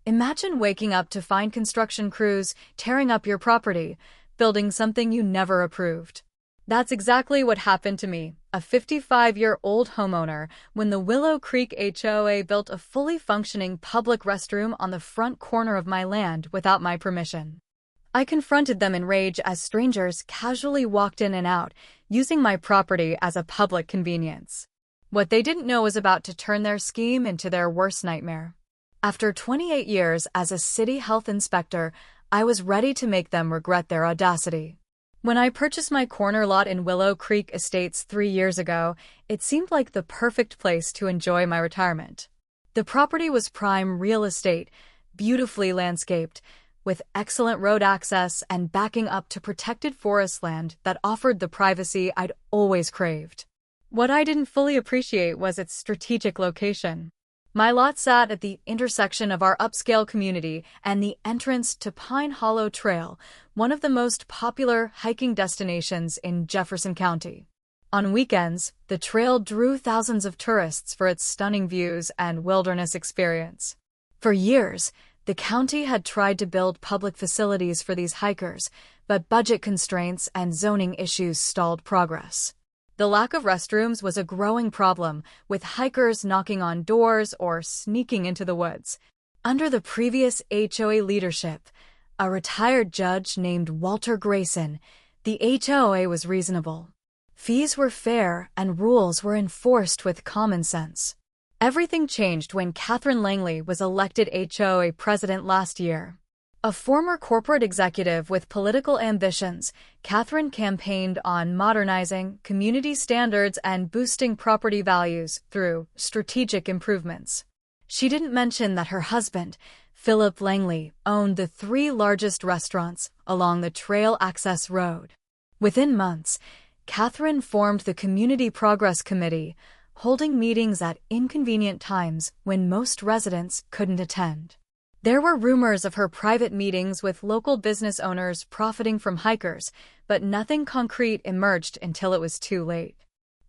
Imagine waking up to find construction crews tearing up your property, building something you never approved. That's exactly what happened to me, a 55-year-old homeowner, when the Willow Creek HOA built a fully functioning public restroom on the front corner of my land without my permission. I confronted them in rage as strangers casually walked in and out, using my property as a public convenience. What they didn't know was about to turn their scheme into their worst nightmare. After 28 years as a city health inspector, I was ready to make them regret their audacity. When I purchased my corner lot in Willow Creek Estates 3 years ago, it seemed like the perfect place to enjoy my retirement. The property was prime real estate, beautifully landscaped, with excellent road access and backing up to protected forest land that offered the privacy I'd always craved. What I didn't fully appreciate was its strategic location. My lot sat at the intersection of our upscale community and the entrance to Pine Hollow Trail, one of the most popular hiking destinations in Jefferson County. On weekends, the trail drew thousands of tourists for its stunning views and wilderness experience. For years, the county had tried to build public facilities for these hikers, but budget constraints and zoning issues stalled progress. The lack of restrooms was a growing problem, with hikers knocking on doors or sneaking into the woods. Under the previous HOA leadership, a retired judge named Walter Grayson, the HOA was reasonable. Fees were fair and rules were enforced with common sense. Everything changed when Catherine Langley was elected HOA president last year. A former corporate executive with political ambitions, Catherine campaigned on modernizing community standards and boosting property values through strategic improvements. She didn't mention that her husband, Philip Langley, owned the 3 largest restaurants along the trail access road. Within months, Catherine formed the Community Progress Committee, holding meetings at inconvenient times when most residents couldn't attend. There were rumors of her private meetings with local business owners profiting from hikers, but nothing concrete emerged until it was too late.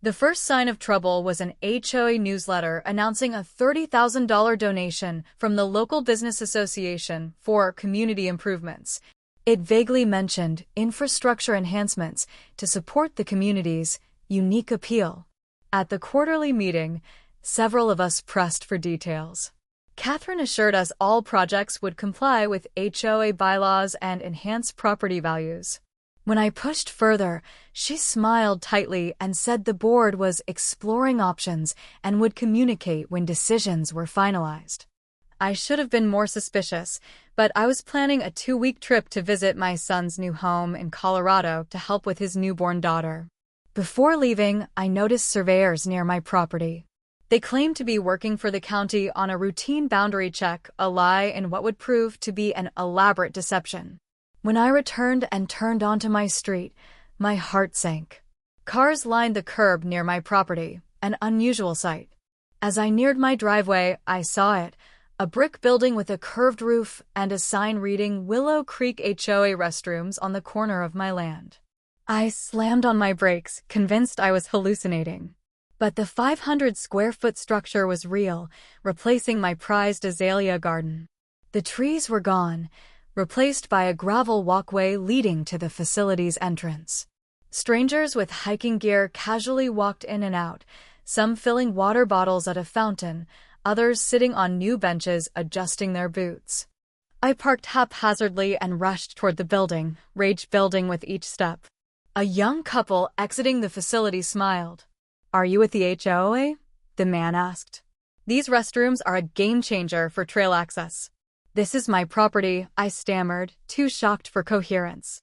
The first sign of trouble was an HOA newsletter announcing a $30,000 donation from the local business association for community improvements. It vaguely mentioned infrastructure enhancements to support the community's unique appeal. At the quarterly meeting, several of us pressed for details. Catherine assured us all projects would comply with HOA bylaws and enhance property values. When I pushed further, she smiled tightly and said the board was exploring options and would communicate when decisions were finalized. I should have been more suspicious, but I was planning a 2-week trip to visit my son's new home in Colorado to help with his newborn daughter. Before leaving, I noticed surveyors near my property. They claimed to be working for the county on a routine boundary check, a lie in what would prove to be an elaborate deception. When I returned and turned onto my street, my heart sank. Cars lined the curb near my property, an unusual sight. As I neared my driveway, I saw it, a brick building with a curved roof and a sign reading Willow Creek HOA restrooms on the corner of my land. I slammed on my brakes, convinced I was hallucinating. But the 500-square-foot structure was real, replacing my prized azalea garden. The trees were gone, replaced by a gravel walkway leading to the facility's entrance. Strangers with hiking gear casually walked in and out, some filling water bottles at a fountain, others sitting on new benches adjusting their boots. I parked haphazardly and rushed toward the building, rage building with each step. A young couple exiting the facility smiled. "Are you with the HOA?" the man asked. "These restrooms are a game-changer for trail access." "This is my property," I stammered, too shocked for coherence.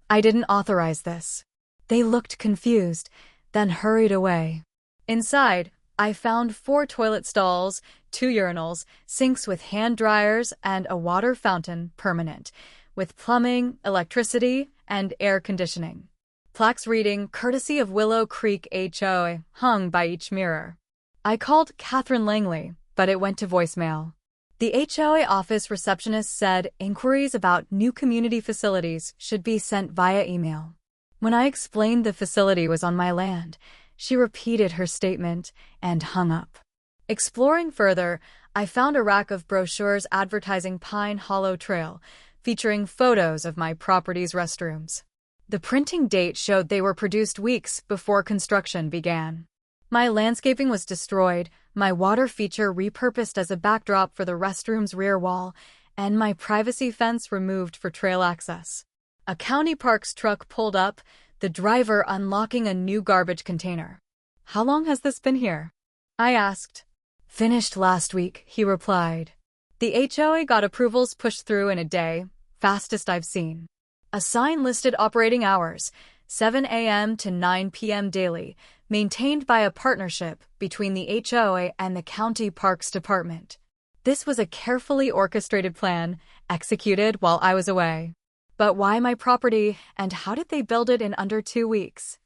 "I didn't authorize this." They looked confused, then hurried away. Inside, I found 4 toilet stalls, 2 urinals, sinks with hand dryers, and a water fountain, permanent, with plumbing, electricity, and air conditioning. Plaques reading, "Courtesy of Willow Creek HOA," hung by each mirror. I called Catherine Langley, but it went to voicemail. The HOA office receptionist said inquiries about new community facilities should be sent via email. When I explained the facility was on my land, she repeated her statement and hung up. Exploring further, I found a rack of brochures advertising Pine Hollow Trail, featuring photos of my property's restrooms. The printing date showed they were produced weeks before construction began. My landscaping was destroyed, my water feature repurposed as a backdrop for the restroom's rear wall, and my privacy fence removed for trail access. A county parks truck pulled up, the driver unlocking a new garbage container. "How long has this been here?" I asked. "Finished last week," he replied. The HOA got approvals pushed through in a day, fastest I've seen. A sign listed operating hours, 7 a.m. to 9 p.m. daily, maintained by a partnership between the HOA and the County Parks Department. This was a carefully orchestrated plan, executed while I was away. But why my property, and how did they build it in under 2 weeks?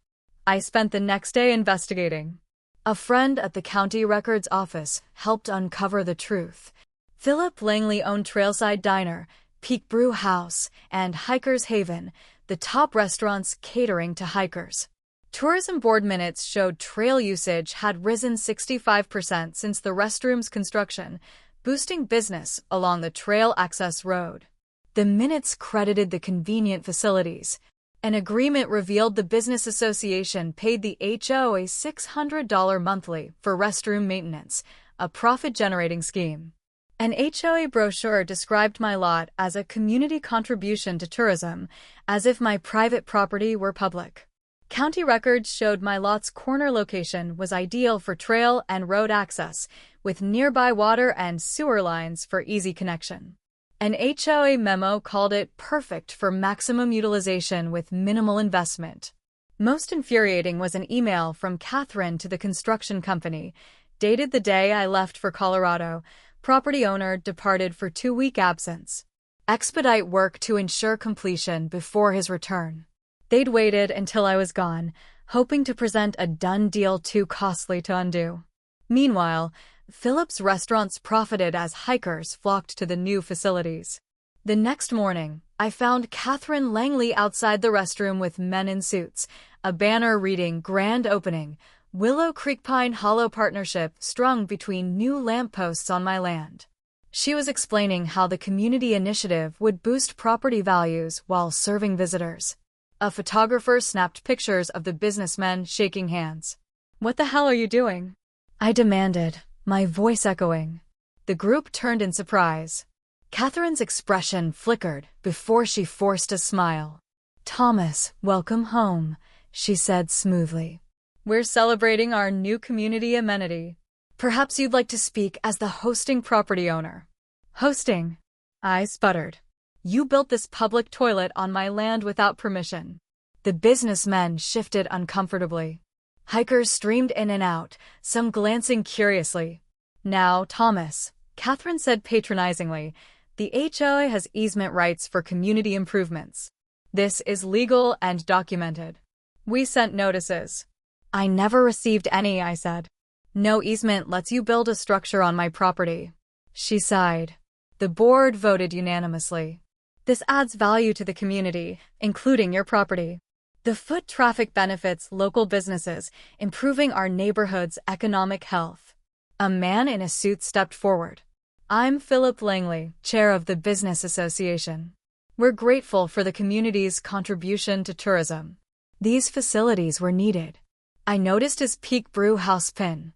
I spent the next day investigating. A friend at the county records office helped uncover the truth. Philip Langley owned Trailside Diner, Peak Brew House, and Hiker's Haven, the top restaurants catering to hikers. Tourism board minutes showed trail usage had risen 65% since the restroom's construction, boosting business along the trail access road. The minutes credited the convenient facilities. An agreement revealed the business association paid the HOA $600 monthly for restroom maintenance, a profit-generating scheme. An HOA brochure described my lot as a community contribution to tourism, as if my private property were public. County records showed my lot's corner location was ideal for trail and road access, with nearby water and sewer lines for easy connection. An HOA memo called it perfect for maximum utilization with minimal investment. Most infuriating was an email from Catherine to the construction company, dated the day I left for Colorado. Property owner departed for 2-week absence. Expedite work to ensure completion before his return. They'd waited until I was gone, hoping to present a done deal too costly to undo. Meanwhile, Philip's restaurants profited as hikers flocked to the new facilities. The next morning, I found Catherine Langley outside the restroom with men in suits, a banner reading "Grand Opening, Willow Creek Pine Hollow Partnership" strung between new lampposts on my land. She was explaining how the community initiative would boost property values while serving visitors. A photographer snapped pictures of the businessmen shaking hands. "What the hell are you doing?" I demanded, my voice echoing. The group turned in surprise. Catherine's expression flickered before she forced a smile. "Thomas, welcome home," she said smoothly. "We're celebrating our new community amenity. Perhaps you'd like to speak as the hosting property owner." "Hosting?" I sputtered. "You built this public toilet on my land without permission." The businessmen shifted uncomfortably. Hikers streamed in and out, some glancing curiously. "Now, Thomas," Catherine said patronizingly, "the HOA has easement rights for community improvements. This is legal and documented. We sent notices." "I never received any," I said. "No easement lets you build a structure on my property." She sighed. The board voted unanimously. "This adds value to the community, including your property. The foot traffic benefits local businesses, improving our neighborhood's economic health." A man in a suit stepped forward. "I'm Philip Langley, chair of the Business Association. We're grateful for the community's contribution to tourism. These facilities were needed." I noticed his Peak Brew House pin.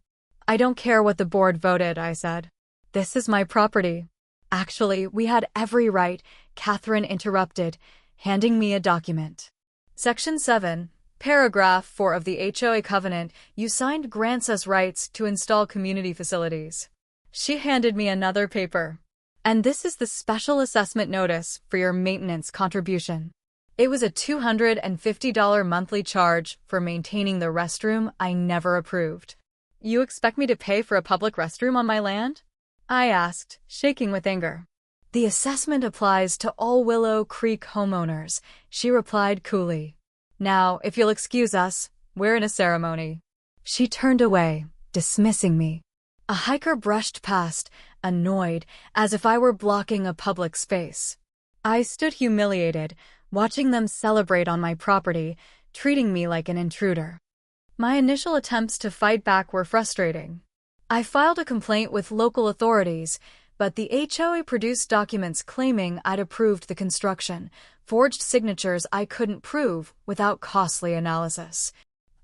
"I don't care what the board voted," I said. "This is my property." "Actually, we had every right," Catherine interrupted, handing me a document. Section 7, Paragraph 4 of the HOA Covenant you signed grants us rights to install community facilities. She handed me another paper. "And this is the special assessment notice for your maintenance contribution." It was a $250 monthly charge for maintaining the restroom I never approved. "You expect me to pay for a public restroom on my land?" I asked, shaking with anger. "The assessment applies to all Willow Creek homeowners," she replied coolly. "Now, if you'll excuse us, we're in a ceremony." She turned away, dismissing me. A hiker brushed past, annoyed, as if I were blocking a public space. I stood humiliated, watching them celebrate on my property, treating me like an intruder. My initial attempts to fight back were frustrating. I filed a complaint with local authorities, but the HOA produced documents claiming I'd approved the construction, forged signatures I couldn't prove without costly analysis.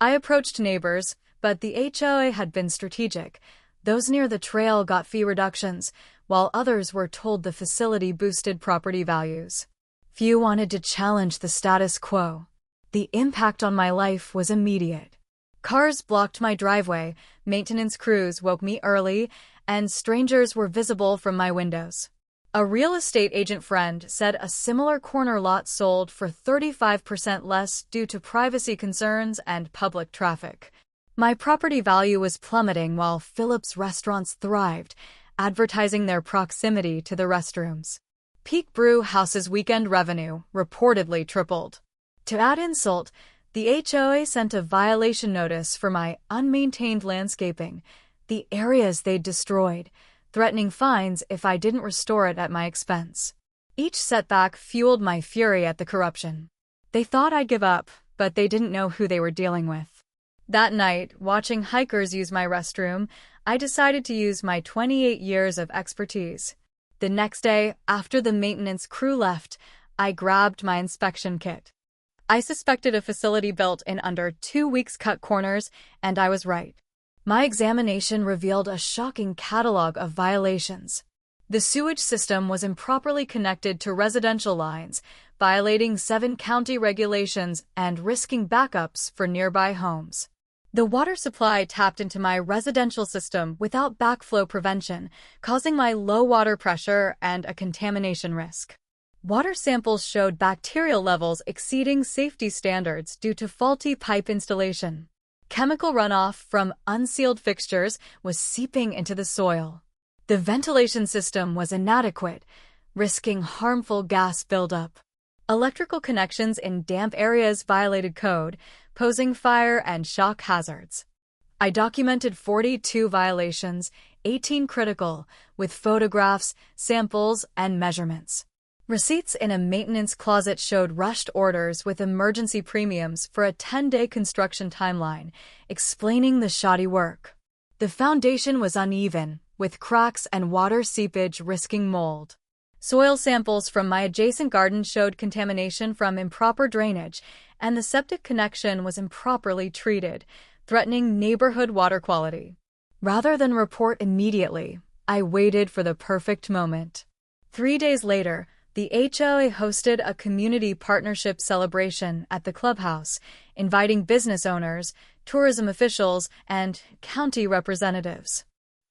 I approached neighbors, but the HOA had been strategic. Those near the trail got fee reductions, while others were told the facility boosted property values. Few wanted to challenge the status quo. The impact on my life was immediate. Cars blocked my driveway, maintenance crews woke me early, and strangers were visible from my windows. A real estate agent friend said a similar corner lot sold for 35% less due to privacy concerns and public traffic. My property value was plummeting while Phillips restaurants thrived, advertising their proximity to the restrooms. Peak Brew House's weekend revenue reportedly tripled. To add insult, the HOA sent a violation notice for my unmaintained landscaping, the areas they'd destroyed, threatening fines if I didn't restore it at my expense. Each setback fueled my fury at the corruption. They thought I'd give up, but they didn't know who they were dealing with. That night, watching hikers use my restroom, I decided to use my 28 years of expertise. The next day, after the maintenance crew left, I grabbed my inspection kit. I suspected a facility built in under 2 weeks cut corners, and I was right. My examination revealed a shocking catalog of violations. The sewage system was improperly connected to residential lines, violating 7 county regulations and risking backups for nearby homes. The water supply tapped into my residential system without backflow prevention, causing my low water pressure and a contamination risk. Water samples showed bacterial levels exceeding safety standards due to faulty pipe installation. Chemical runoff from unsealed fixtures was seeping into the soil. The ventilation system was inadequate, risking harmful gas buildup. Electrical connections in damp areas violated code, posing fire and shock hazards. I documented 42 violations, 18 critical, with photographs, samples, and measurements. Receipts in a maintenance closet showed rushed orders with emergency premiums for a 10-day construction timeline, explaining the shoddy work. The foundation was uneven, with cracks and water seepage risking mold. Soil samples from my adjacent garden showed contamination from improper drainage, and the septic connection was improperly treated, threatening neighborhood water quality. Rather than report immediately, I waited for the perfect moment. 3 days later, the HOA hosted a community partnership celebration at the clubhouse, inviting business owners, tourism officials, and county representatives.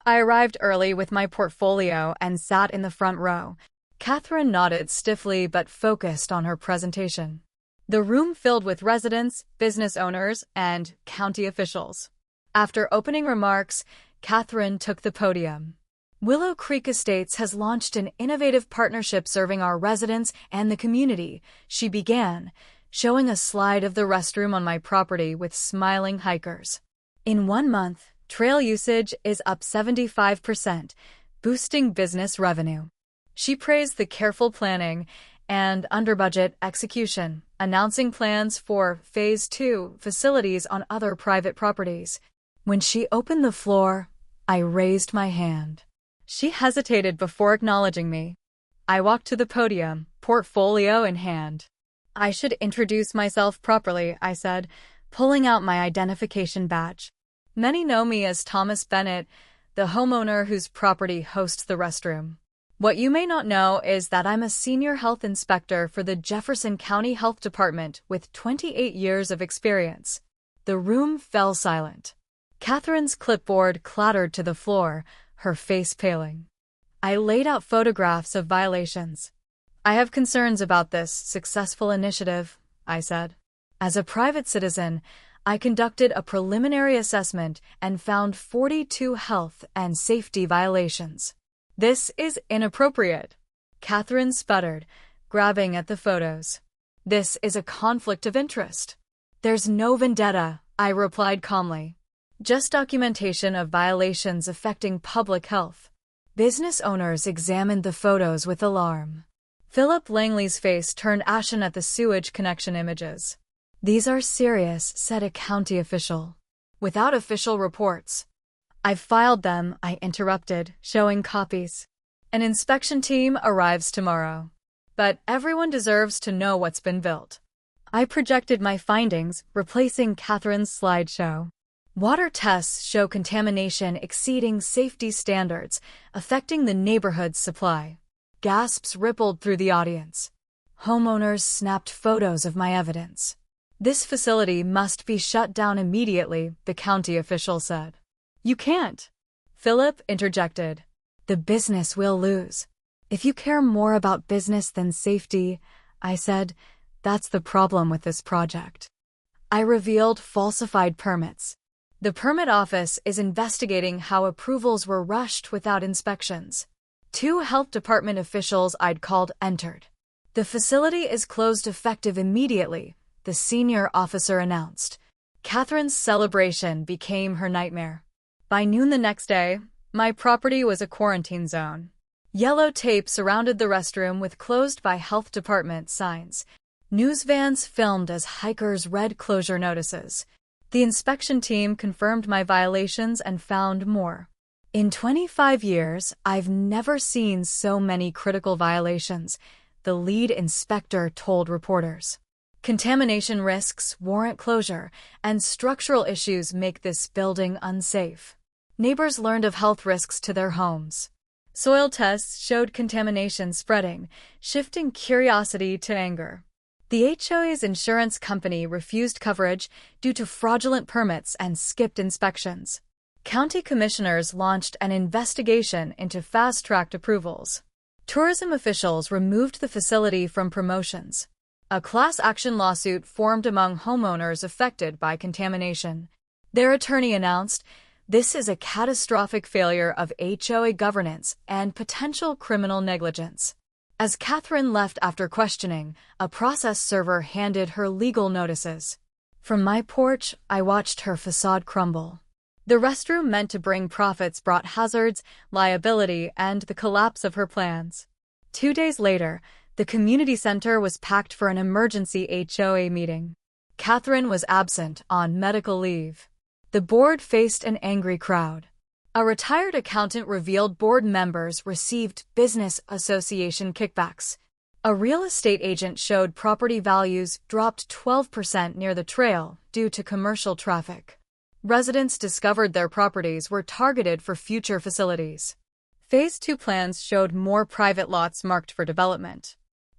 I arrived early with my portfolio and sat in the front row. Catherine nodded stiffly but focused on her presentation. The room filled with residents, business owners, and county officials. After opening remarks, Catherine took the podium. Willow Creek Estates has launched an innovative partnership serving our residents and the community, she began, showing a slide of the restroom on my property with smiling hikers. In 1 month, trail usage is up 75%, boosting business revenue. She praised the careful planning and under-budget execution, announcing plans for Phase 2 facilities on other private properties. When she opened the floor, I raised my hand. She hesitated before acknowledging me. I walked to the podium, portfolio in hand. I should introduce myself properly, I said, pulling out my identification badge. Many know me as Thomas Bennett, the homeowner whose property hosts the restroom. What you may not know is that I'm a senior health inspector for the Jefferson County Health Department with 28 years of experience. The room fell silent. Catherine's clipboard clattered to the floor, her face paling. I laid out photographs of violations. I have concerns about this successful initiative, I said. As a private citizen, I conducted a preliminary assessment and found 42 health and safety violations. This is inappropriate. Catherine sputtered, grabbing at the photos. This is a conflict of interest. There's no vendetta, I replied calmly. Just documentation of violations affecting public health. Business owners examined the photos with alarm. Philip Langley's face turned ashen at the sewage connection images. These are serious, said a county official. Without official reports. "I've filed them," I interrupted, showing copies. "An inspection team arrives tomorrow. But everyone deserves to know what's been built." I projected my findings, replacing Catherine's slideshow. Water tests show contamination exceeding safety standards, affecting the neighborhood's supply. Gasps rippled through the audience. Homeowners snapped photos of my evidence. "This facility must be shut down immediately," the county official said. "You can't," Philip interjected. "The business will lose." "If you care more about business than safety," I said, "that's the problem with this project." I revealed falsified permits. The permit office is investigating how approvals were rushed without inspections. 2 health department officials I'd called entered. "The facility is closed effective immediately," the senior officer announced. Catherine's celebration became her nightmare. By noon the next day, my property was a quarantine zone. Yellow tape surrounded the restroom with "closed by health department" signs. News vans filmed as hikers read closure notices. The inspection team confirmed my violations and found more. "In 25 years, I've never seen so many critical violations," the lead inspector told reporters. "Contamination risks warrant closure, and structural issues make this building unsafe." Neighbors learned of health risks to their homes. Soil tests showed contamination spreading, shifting curiosity to anger. The HOA's insurance company refused coverage due to fraudulent permits and skipped inspections. County commissioners launched an investigation into fast-tracked approvals. Tourism officials removed the facility from promotions. A class action lawsuit formed among homeowners affected by contamination. Their attorney announced, "This is a catastrophic failure of HOA governance and potential criminal negligence." As Catherine left after questioning, a process server handed her legal notices. From my porch, I watched her facade crumble. The restroom meant to bring profits brought hazards, liability, and the collapse of her plans. 2 days later, the community center was packed for an emergency HOA meeting. Catherine was absent on medical leave. The board faced an angry crowd. A retired accountant revealed board members received business association kickbacks. A real estate agent showed property values dropped 12% near the trail due to commercial traffic. Residents discovered their properties were targeted for future facilities. Phase 2 plans showed more private lots marked for development.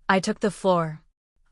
I took the floor.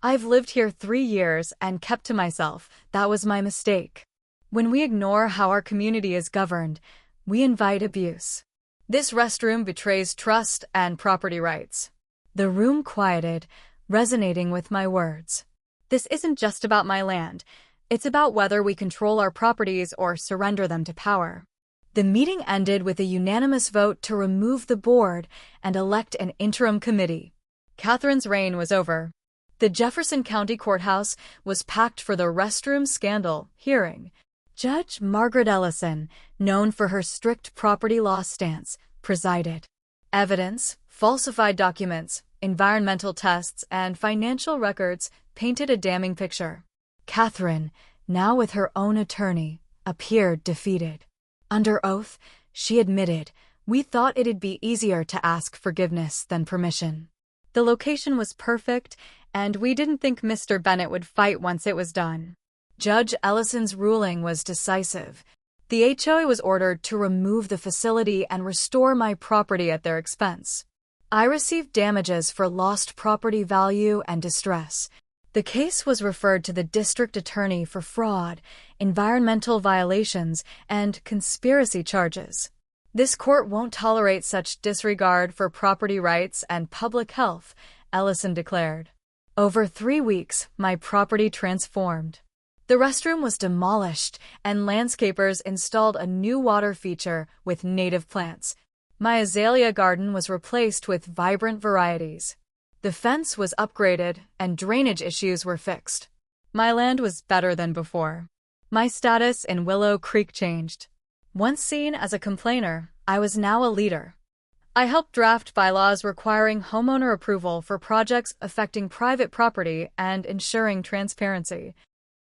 "I've lived here 3 years and kept to myself. That was my mistake. When we ignore how our community is governed, we invite abuse. This restroom betrays trust and property rights." The room quieted, resonating with my words. This isn't just about my land. It's about whether we control our properties or surrender them to power. The meeting ended with a unanimous vote to remove the board and elect an interim committee. Catherine's reign was over. The Jefferson County Courthouse was packed for the restroom scandal hearing. Judge Margaret Ellison, known for her strict property law stance, presided. Evidence, falsified documents, environmental tests, and financial records painted a damning picture. Catherine, now with her own attorney, appeared defeated. Under oath, she admitted, "We thought it'd be easier to ask forgiveness than permission. The location was perfect, and we didn't think Mr. Bennett would fight once it was done." Judge Ellison's ruling was decisive. The HOA was ordered to remove the facility and restore my property at their expense. I received damages for lost property value and distress. The case was referred to the district attorney for fraud, environmental violations, and conspiracy charges. "This court won't tolerate such disregard for property rights and public health," Ellison declared. Over 3 weeks, my property transformed. The restroom was demolished, and landscapers installed a new water feature with native plants. My azalea garden was replaced with vibrant varieties. The fence was upgraded, and drainage issues were fixed. My land was better than before. My status in Willow Creek changed. Once seen as a complainer, I was now a leader. I helped draft bylaws requiring homeowner approval for projects affecting private property and ensuring transparency.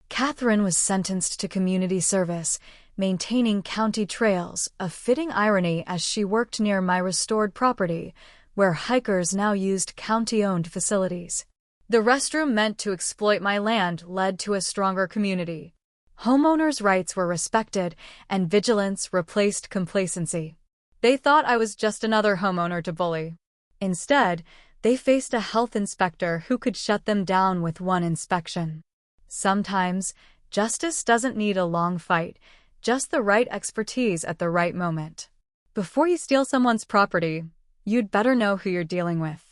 Catherine was sentenced to community service, maintaining county trails, a fitting irony as she worked near my restored property, where hikers now used county-owned facilities. The restroom meant to exploit my land led to a stronger community. Homeowners' rights were respected, and vigilance replaced complacency. They thought I was just another homeowner to bully. Instead, they faced a health inspector who could shut them down with one inspection. Sometimes, justice doesn't need a long fight, just the right expertise at the right moment. Before you steal someone's property, you'd better know who you're dealing with.